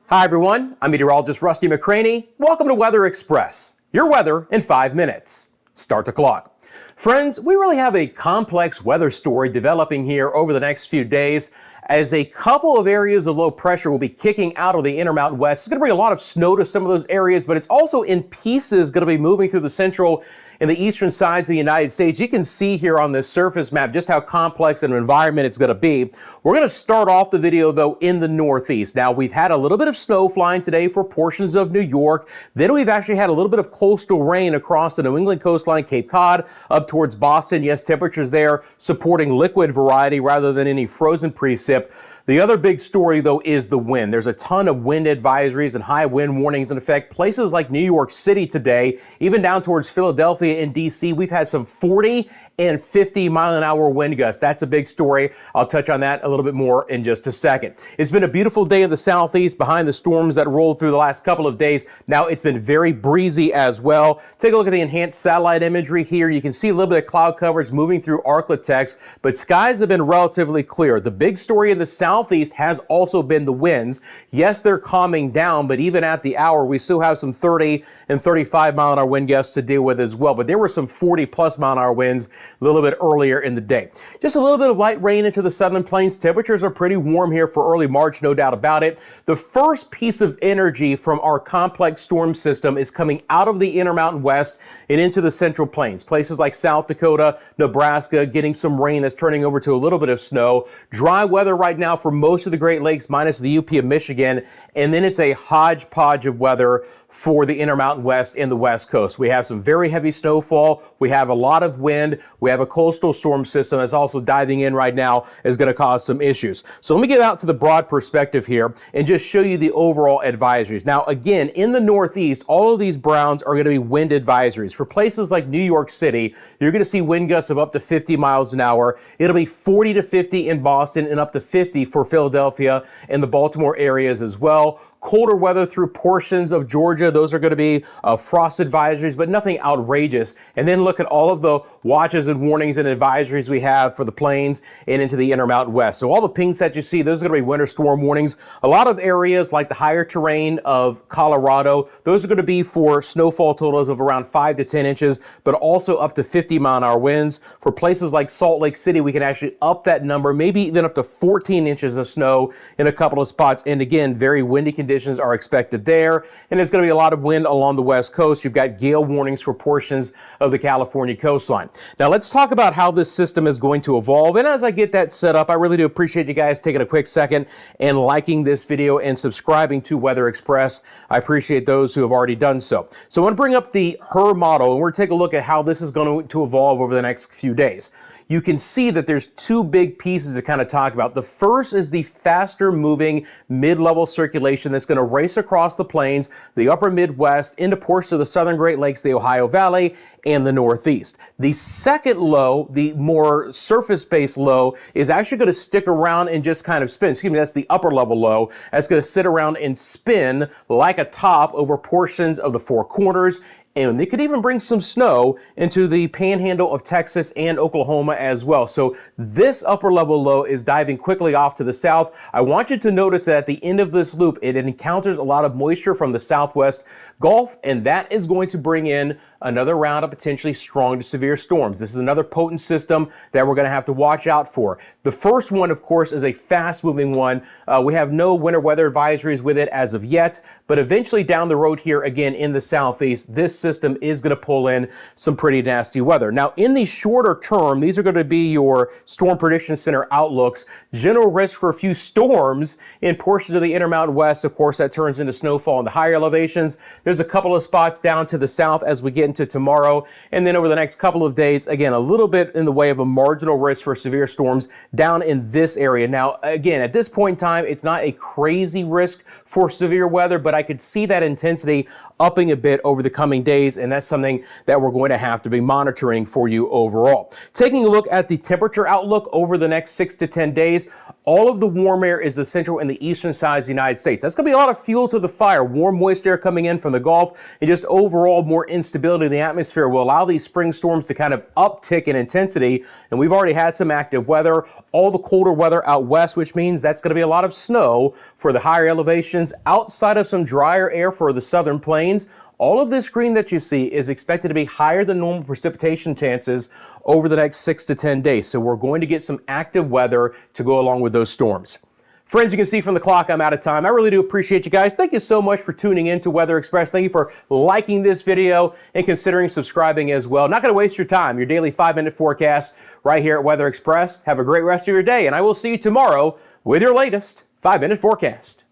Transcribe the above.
Hi everyone, I'm Meteorologist Rusty McCranie. Welcome to Weather Express, your weather in 5 minutes. Start the clock. Friends, we really have a complex weather story developing here over the next few days as a couple of areas of low pressure will be kicking out of the Intermountain West. It's going to bring a lot of snow to some of those areas, but it's also in pieces going to be moving through the central and the eastern sides of the United States. You can see here on this surface map just how complex an environment it's going to be. We're going to start off the video though in the northeast. Now we've had a little bit of snow flying today for portions of New York. Then we've actually had a little bit of coastal rain across the New England coastline, Cape Cod, up towards Boston. Yes, temperatures there supporting liquid variety rather than any frozen precip. The other big story though is the wind. There's a ton of wind advisories and high wind warnings in effect. Places like New York City today, even down towards Philadelphia and DC, we've had some 40 and 50 mile an hour wind gusts. That's a big story. I'll touch on that a little bit more in just a second. It's been a beautiful day in the southeast behind the storms that rolled through the last couple of days. Now it's been very breezy as well. Take a look at the enhanced satellite imagery here. You can see a little bit of cloud coverage moving through Arklatex, but skies have been relatively clear. The big story in the southeast has also been the winds. Yes, they're calming down, but even at the hour, we still have some 30 and 35 mile an hour wind gusts to deal with as well. But there were some 40 plus mile an hour winds a little bit earlier in the day. Just a little bit of light rain into the southern plains. Temperatures are pretty warm here for early March, no doubt about it. The first piece of energy from our complex storm system is coming out of the Intermountain West and into the central plains. Places like South Dakota, Nebraska, getting some rain that's turning over to a little bit of snow. Dry weather right now for most of the Great Lakes minus the UP of Michigan. And then it's a hodgepodge of weather for the Intermountain West and the West Coast. We have some very heavy snowfall. We have a lot of wind. We have a coastal storm system that's also diving in right now, is going to cause some issues. So let me get out to the broad perspective here and just show you the overall advisories. Now, again, in the Northeast, all of these browns are going to be wind advisories. For places like New York City, you're going to see wind gusts of up to 50 miles an hour. It'll be 40 to 50 in Boston and up to 50 for Philadelphia and the Baltimore areas as well. Colder weather through portions of Georgia. Those are going to be frost advisories, but nothing outrageous. And then look at all of the watches and warnings and advisories we have for the plains and into the Intermountain West. So all the pings that you see, those are going to be winter storm warnings. A lot of areas like the higher terrain of Colorado, those are going to be for snowfall totals of around 5 to 10 inches, but also up to 50 mile an hour winds. For places like Salt Lake City, we can actually up that number, maybe even up to 14 inches of snow in a couple of spots. And again, very windy conditions are expected there. And there's going to be a lot of wind along the West Coast. You've got gale warnings for portions of the California coastline. Now let's talk about how this system is going to evolve. And as I get that set up, I really do appreciate you guys taking a quick second and liking this video and subscribing to Weather Express. I appreciate those who have already done so. So I want to bring up the HER model and we're going to take a look at how this is going to evolve over the next few days. You can see that there's two big pieces to kind of talk about. The first is the faster moving mid-level circulation that's going to race across the plains, the upper Midwest, into portions of the southern Great Lakes, the Ohio Valley, and the Northeast. The second low, the more surface-based low, is actually going to stick around and just kind of spin. Excuse me, that's the upper level low. That's going to sit around and spin like a top over portions of the Four Corners. And they could even bring some snow into the panhandle of Texas and Oklahoma as well. So this upper level low is diving quickly off to the south. I want you to notice that at the end of this loop, it encounters a lot of moisture from the southwest Gulf, and that is going to bring in another round of potentially strong to severe storms. This is another potent system that we're going to have to watch out for. The first one, of course, is a fast-moving one. We have no winter weather advisories with it as of yet, but eventually down the road here, again, in the southeast, this system is going to pull in some pretty nasty weather. Now, in the shorter term, these are going to be your Storm Prediction Center outlooks. General risk for a few storms in portions of the Intermountain West. Of course, that turns into snowfall in the higher elevations. There's a couple of spots down to the south as we get into tomorrow. And then over the next couple of days, again, a little bit in the way of a marginal risk for severe storms down in this area. Now, again, at this point in time, it's not a crazy risk for severe weather, but I could see that intensity upping a bit over the coming days. And that's something that we're going to have to be monitoring for you overall. Taking a look at the temperature outlook over the next 6 to 10 days, all of the warm air is the central and the eastern sides of the United States. That's going to be a lot of fuel to the fire. Warm, moist air coming in from the Gulf and just overall more instability instability in the atmosphere will allow these spring storms to kind of uptick in intensity. And we've already had some active weather, all the colder weather out west, which means that's going to be a lot of snow for the higher elevations outside of some drier air for the southern plains. All of this green that you see is expected to be higher than normal precipitation chances over the next 6 to 10 days. So we're going to get some active weather to go along with those storms. Friends, you can see from the clock I'm out of time. I really do appreciate you guys. Thank you so much for tuning in to Weather Express. Thank you for liking this video and considering subscribing as well. Not going to waste your time. Your daily 5-minute forecast right here at Weather Express. Have a great rest of your day, and I will see you tomorrow with your latest 5-minute forecast.